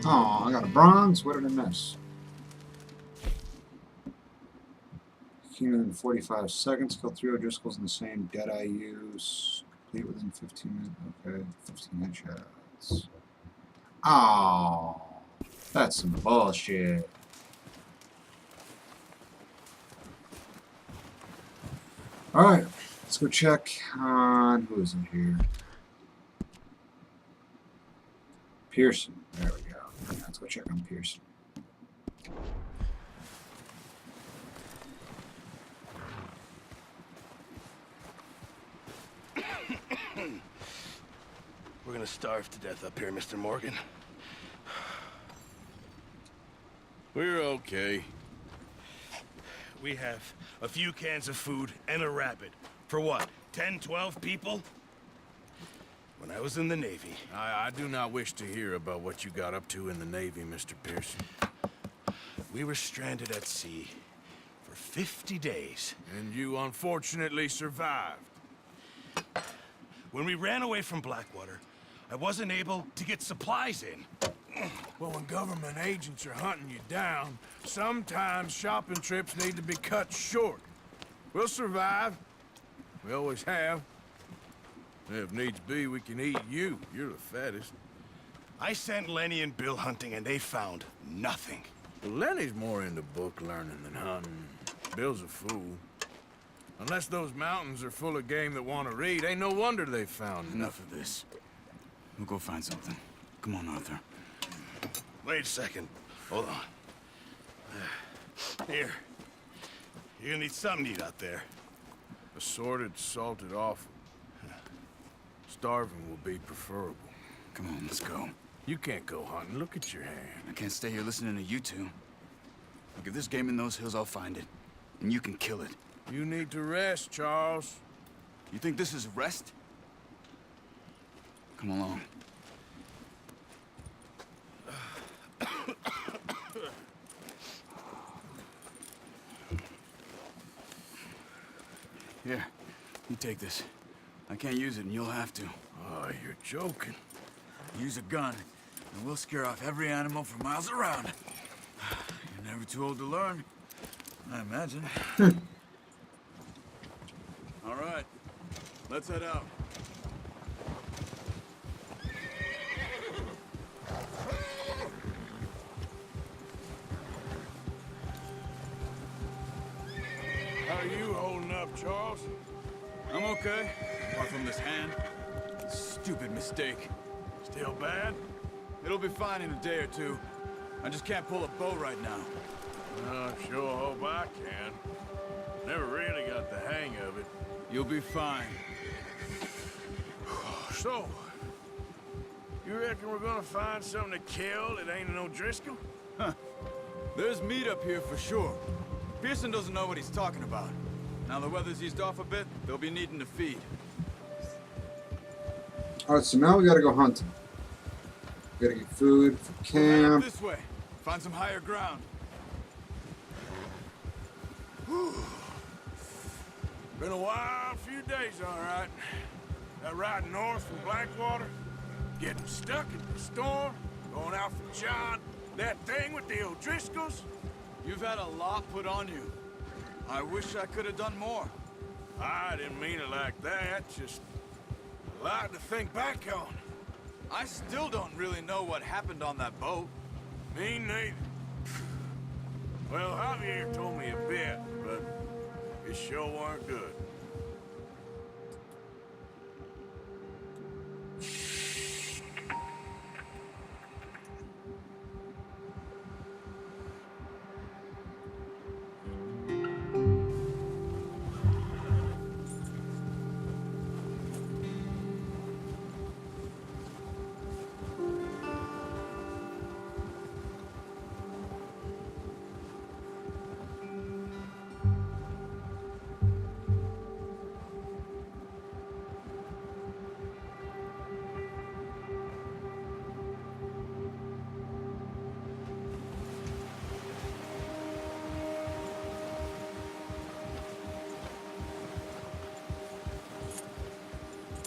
Oh, I got a bronze. What did I miss? Accumulating 45 seconds. Kill 3 O'Driscolls in the same Deadeye use. Complete within 15 minutes. Okay, 15 headshots. Oh, that's some bullshit. Alright, let's go check on who is in here. Pearson. There we go. Let's go check on Pearson. We're gonna starve to death up here, Mr. Morgan. We're okay. We have a few cans of food and a rabbit. For what, 10, 12 people? When I was in the Navy... I do not wish to hear about what you got up to in the Navy, Mr. Pearson. We were stranded at sea for 50 days. And you unfortunately survived. When we ran away from Blackwater, I wasn't able to get supplies in. Well, when government agents are hunting you down, sometimes shopping trips need to be cut short. We'll survive. We always have. If needs be, we can eat you. You're the fattest. I sent Lenny and Bill hunting, and they found nothing. Well, Lenny's more into book learning than hunting. Bill's a fool. Unless those mountains are full of game that want to read, ain't no wonder they found Enough of this. We'll go find something. Come on, Arthur. Wait a second. Hold on. Here. You're gonna need something to eat out there. Assorted, salted offal. Starving will be preferable. Come on, let's go. You can't go hunting. Look at your hand. I can't stay here listening to you two. Look, if there's game in those hills, I'll find it. And you can kill it. You need to rest, Charles. You think this is rest? Come along. Here, you take this. I can't use it, and you'll have to. Oh, you're joking. Use a gun, and we'll scare off every animal for miles around. You're never too old to learn, I imagine. All right, let's head out. How are you holding up, Charles? I'm okay, apart from this hand. Stupid mistake. Still bad? It'll be fine in a day or two. I just can't pull a bow right now. I sure hope I can. Never really got the hang of it. You'll be fine. So, you reckon we're gonna find something to kill that ain't an O'Driscoll? Huh. There's meat up here for sure. Pearson doesn't know what he's talking about. Now the weather's eased off a bit, they'll be needing to feed. Alright, so now we gotta go hunting. We gotta get food for We'll head up camp. this way. Find some higher ground. Been a wild few days, all right. That ride north from Blackwater, getting stuck in the storm, going out for John, that thing with the O'Driscolls. You've had a lot put on you. I wish I could have done more. I didn't mean it like that, just a lot to think back on. I still don't really know what happened on that boat. Me neither. Well, Javier told me a bit, but it sure weren't good.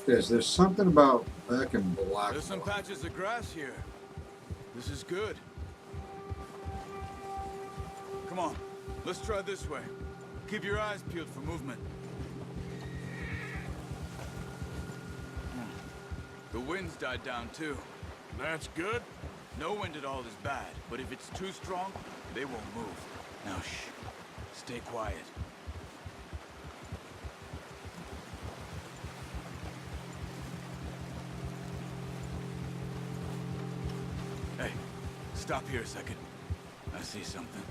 There's something about back in Black. There's some patches of grass here. This is good. Come on, let's try this way. Keep your eyes peeled for movement. The wind's died down too. That's good. No wind at all is bad, but if it's too strong, they won't move. Now shh. Stay quiet. Hey, stop here a second. I see something.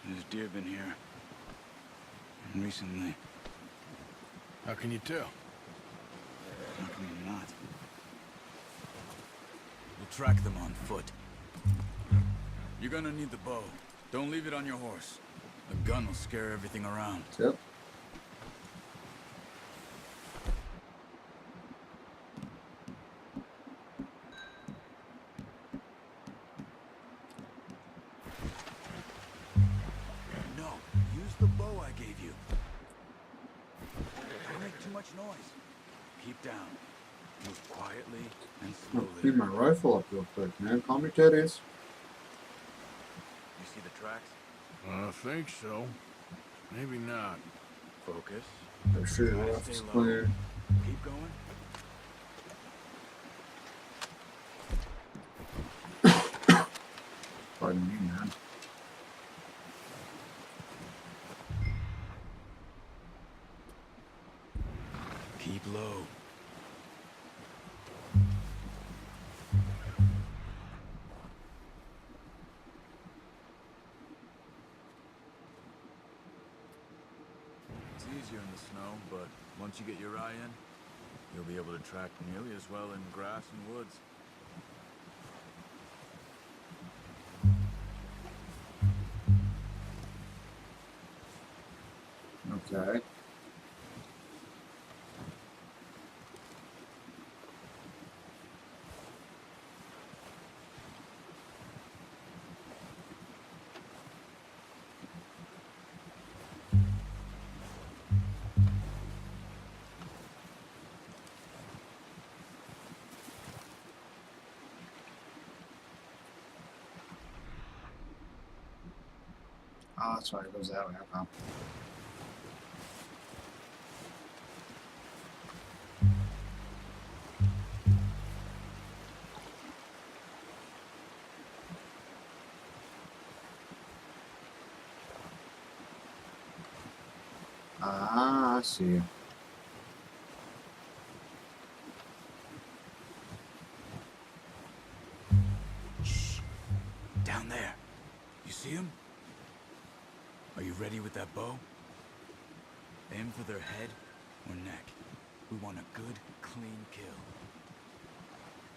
There's deer been here. And recently. How can you tell? How can you not? We'll track them on foot. You're gonna need the bow. Don't leave it on your horse. A gun will scare everything around. Yep. No, use the bow I gave you. Don't make too much noise. Keep down. Move quietly and I'll slowly. clean my rifle up real quick, man. Call me titties. You see the tracks? I think so. Maybe not. Focus. Make sure your Stay rifle's low. clear. Keep going. Pardon me, man. Keep low. It's easier in the snow, but once you get your eye in, you'll be able to track nearly as well in grass and woods. Okay. Oh, that's right. It goes that way. Okay. Ah, I see. Shh. Down there. You see him? Are you ready with that bow? Aim for their head or neck. We want a good, clean kill.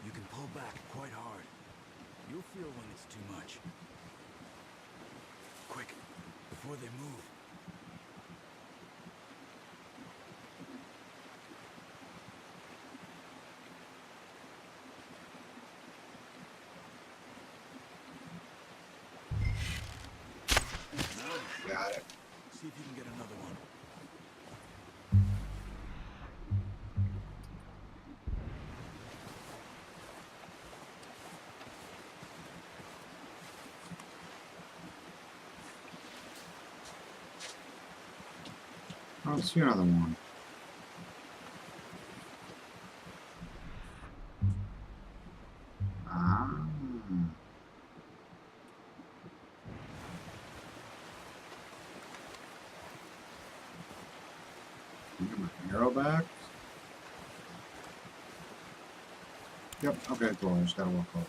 You can pull back quite hard. You'll feel when it's too much. Quick, before they move. Got it. See if you can get another one. I don't see another one. Ah. Get my arrow back. Yep, okay, cool. I just gotta walk over.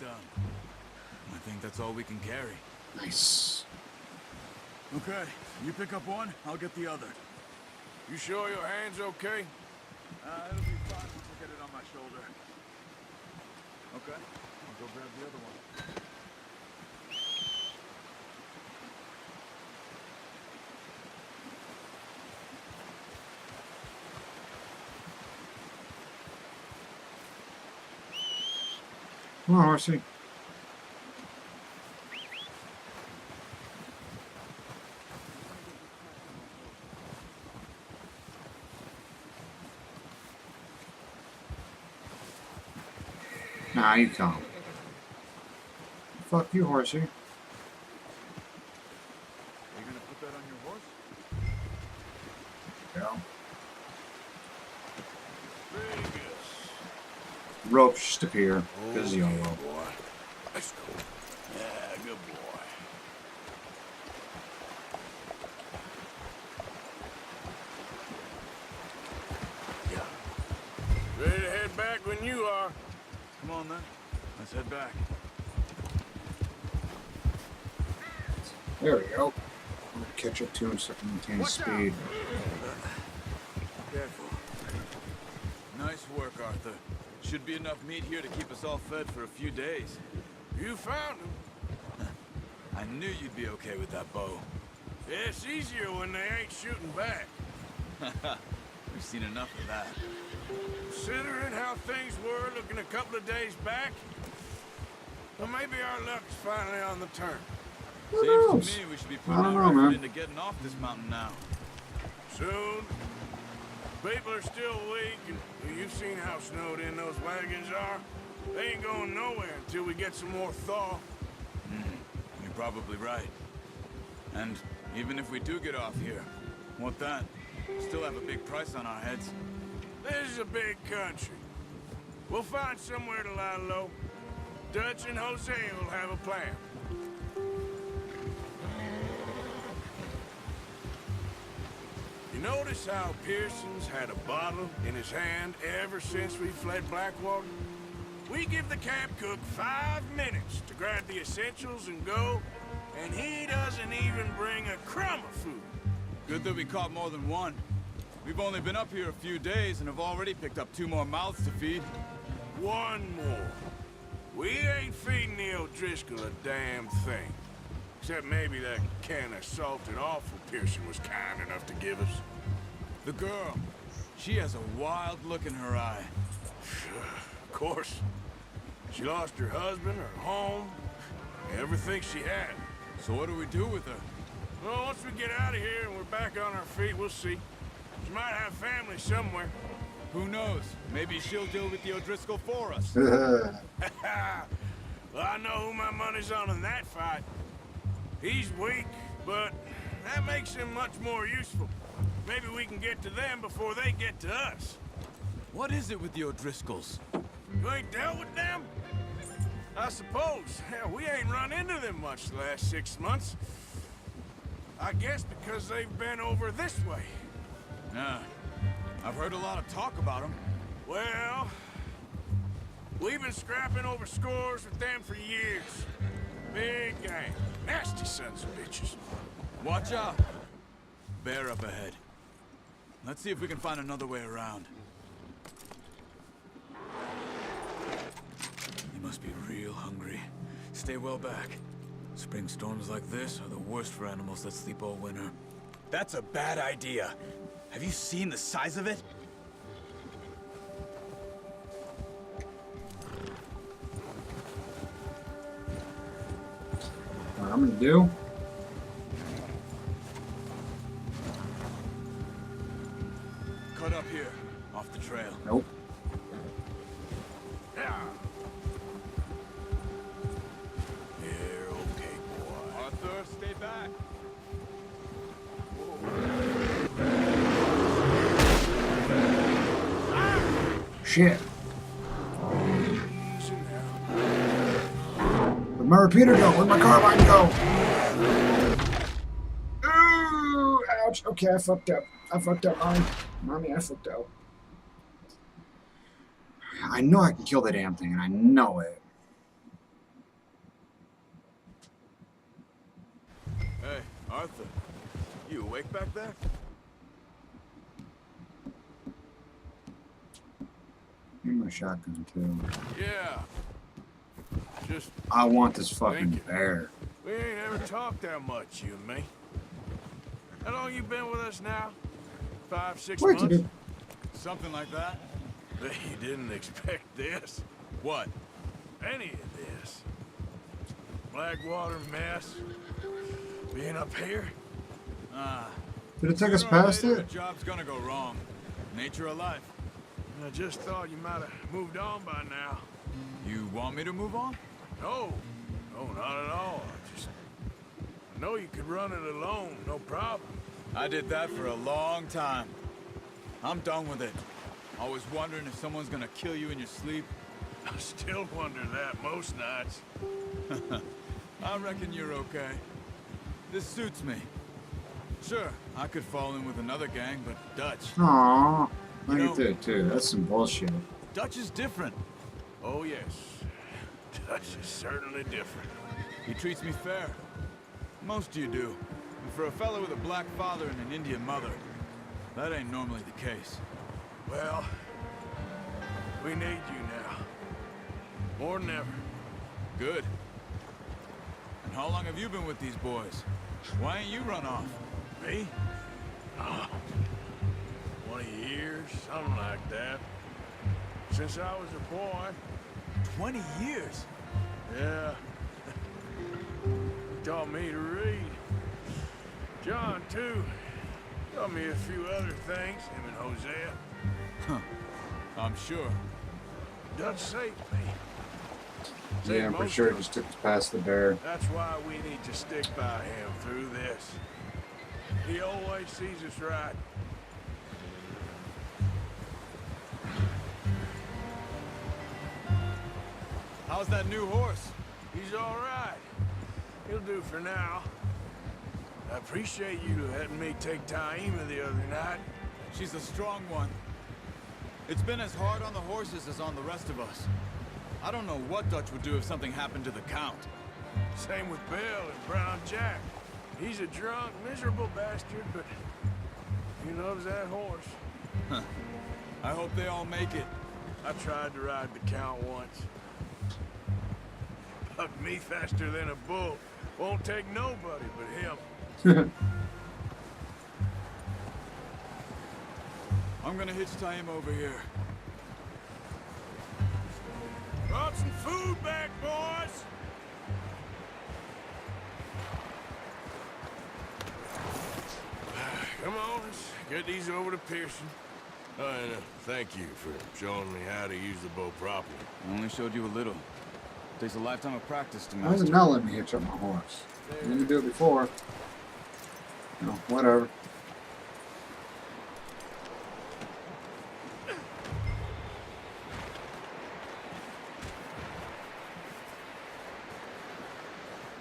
done. I think that's all we can carry. Nice. Okay, you pick up one, I'll get the other. You sure your hand's okay? It'll be fine once I get it on my shoulder. Okay, I'll go grab the other one. Come on, horsey. Nah, you can't. Fuck you, horsey. Are you gonna put that on your horse? Yeah. Very good. Ropes just appear. Because you Okay, know. boy. Let's go. Yeah, good boy. Yeah. Ready to head back when you are. Come on then, let's head back. There we go. I'm gonna catch up to him so I can maintain speed. Careful. Nice work, Arthur. Should be enough meat here to keep us all fed for a few days. You found him. I knew you'd be okay with that bow. Yeah, it's easier when they ain't shooting back. We've seen enough of that. Considering how things were looking a couple of days back, well, maybe our luck is finally on the turn. Who knows? Seems to me we should be I putting don't our know, effort man. into getting off this mountain now. Soon. People are still weak, and you've seen how snowed in those wagons are. They ain't going nowhere until we get some more thaw. You're probably right. And even if we do get off here, what then? Still have a big price on our heads. This is a big country. We'll find somewhere to lie low. Dutch and Jose will have a plan. You notice how Pearson's had a bottle in his hand ever since we fled Blackwater? We give the camp cook 5 minutes to grab the essentials and go, and he doesn't even bring a crumb of food. Good that we caught more than one. We've only been up here a few days and have already picked up 2 more mouths to feed. One more. We ain't feeding the O'Driscoll a damn thing. Except maybe that can of salted offal Pearson was kind enough to give us. The girl, she has a wild look in her eye. Of course. She lost her husband, her home, everything she had. So what do we do with her? Well, once we get out of here and we're back on our feet, we'll see. She might have family somewhere. Who knows? Maybe she'll deal with the O'Driscoll for us. Well, I know who my money's on in that fight. He's weak, but that makes him much more useful. Maybe we can get to them before they get to us. What is it with the O'Driscolls? You ain't dealt with them? I suppose. Hell, we ain't run into them much the last 6 months. I guess because they've been over this way. Nah, I've heard a lot of talk about them. Well, we've been scrapping over scores with them for years. Big gang. Nasty sons of bitches. Watch out! Bear up ahead. Let's see if we can find another way around. You must be real hungry. Stay well back. Spring storms like this are the worst for animals that sleep all winter. That's a bad idea. Have you seen the size of it? What I'm gonna do? Cut up here, off the trail. Nope. Yeah. You're okay, boy. Arthur, stay back. Shit. Easy now. Where'd my repeater go? Where'd my carbine go? Ooh, ouch. Okay, I fucked up. I fucked up, Mommy. Mommy, I fucked up. I know I can kill the damn thing, and I know it. Arthur, you awake back there? Give me my shotgun too. Yeah. Just I want this fucking Thank you. bear. we ain't ever talked that much, you and me. How long you been with us now? 5, 6 What months? you do? Something like that? You didn't expect this. What? Any of this. Blackwater mess. Being up here. Did it take us Sooner or past later, it? a job's gonna go wrong. Nature of life. I just thought you might have moved on by now. You want me to move on? No. No, not at all. I know you could run it alone, no problem. I did that for a long time. I'm done with it. Always wondering if someone's gonna kill you in your sleep. I still wonder that most nights. I reckon you're okay. This suits me. Sure, I could fall in with another gang, but Dutch. Aww. I You know- get that too. That's some bullshit. Dutch is different. Oh, yes. Dutch is certainly different. He treats me fair. Most of you do. And for a fellow with a black father and an Indian mother, that ain't normally the case. Well, we need you now. More than ever. Good. And how long have you been with these boys? Why ain't you run off? Me? Oh, 20 years, something like that. Since I was a boy. 20 years? Yeah. He taught me to read. John, too. Taught me a few other things, him and Hosea. I'm sure. Dutch saved me. Yeah, I'm pretty sure it just took us past the bear. That's why we need to stick by him through this. He always sees us right. How's that new horse? He's all right. He'll do for now. I appreciate you letting me take Taima the other night. She's a strong one. It's been as hard on the horses as on the rest of us. I don't know what Dutch would do if something happened to the Count. Same with Bill and Brown Jack. He's a drunk, miserable bastard, but he loves that horse. I hope they all make it. I tried to ride the Count once. Bucked me faster than a bull. Won't take nobody but him. I'm gonna hitch Taima over here. Brought some food back, boys! Come on, let's get these over to Pearson. Oh, and thank you for showing me how to use the bow properly. I only showed you a little. Takes a lifetime of practice to Why does it master. not let me hitch up my horse? I didn't do it before. No, whatever.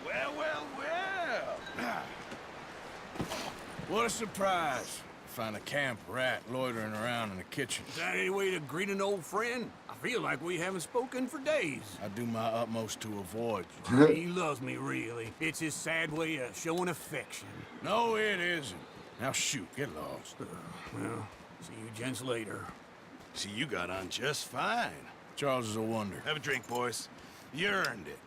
Well, well, well. What a surprise. Find a camp rat loitering around in the kitchen. Is that any way to greet an old friend? I feel like we haven't spoken for days. I do my utmost to avoid you. He loves me, really. It's his sad way of showing affection. No, it isn't. Now shoot, get lost. Well, see you gents later. See, you got on just fine. Charles is a wonder. Have a drink, boys. You earned it.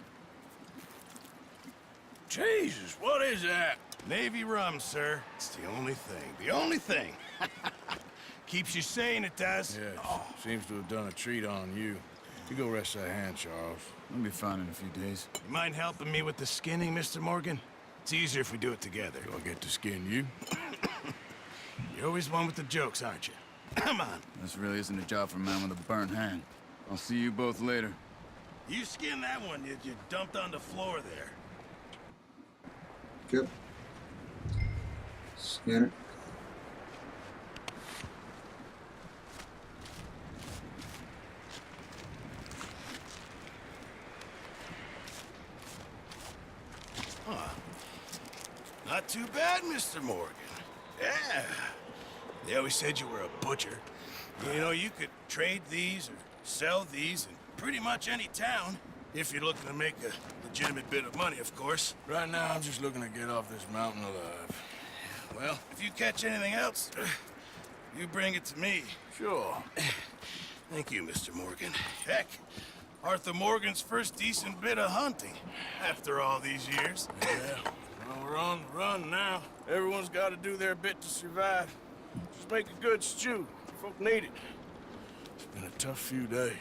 Jesus, what is that? Navy rum, sir. It's the only thing. The only thing. Keeps you sane, it does. Yes, seems to have done a treat on you. You go rest that hand, Charles. I'll be fine in a few days. You mind helping me with the skinning, Mr. Morgan? It's easier if we do it together. Do I get to skin you? You're always one with the jokes, aren't you? Come on. This really isn't a job for a man with a burnt hand. I'll see you both later. You skin that one you dumped on the floor there. Good. Scan it. Not too bad, Mr. Morgan. Yeah. They always said you were a butcher. You know, you could trade these or sell these in pretty much any town if you're looking to make a legitimate bit of money, of course. Right now, I'm just looking to get off this mountain alive. Well, if you catch anything else, you bring it to me. Sure. Thank you, Mr. Morgan. Heck, Arthur Morgan's first decent bit of hunting after all these years. Yeah. Well, we're on the run now. Everyone's got to do their bit to survive. Just make a good stew. Folk need it. It's been a tough few days.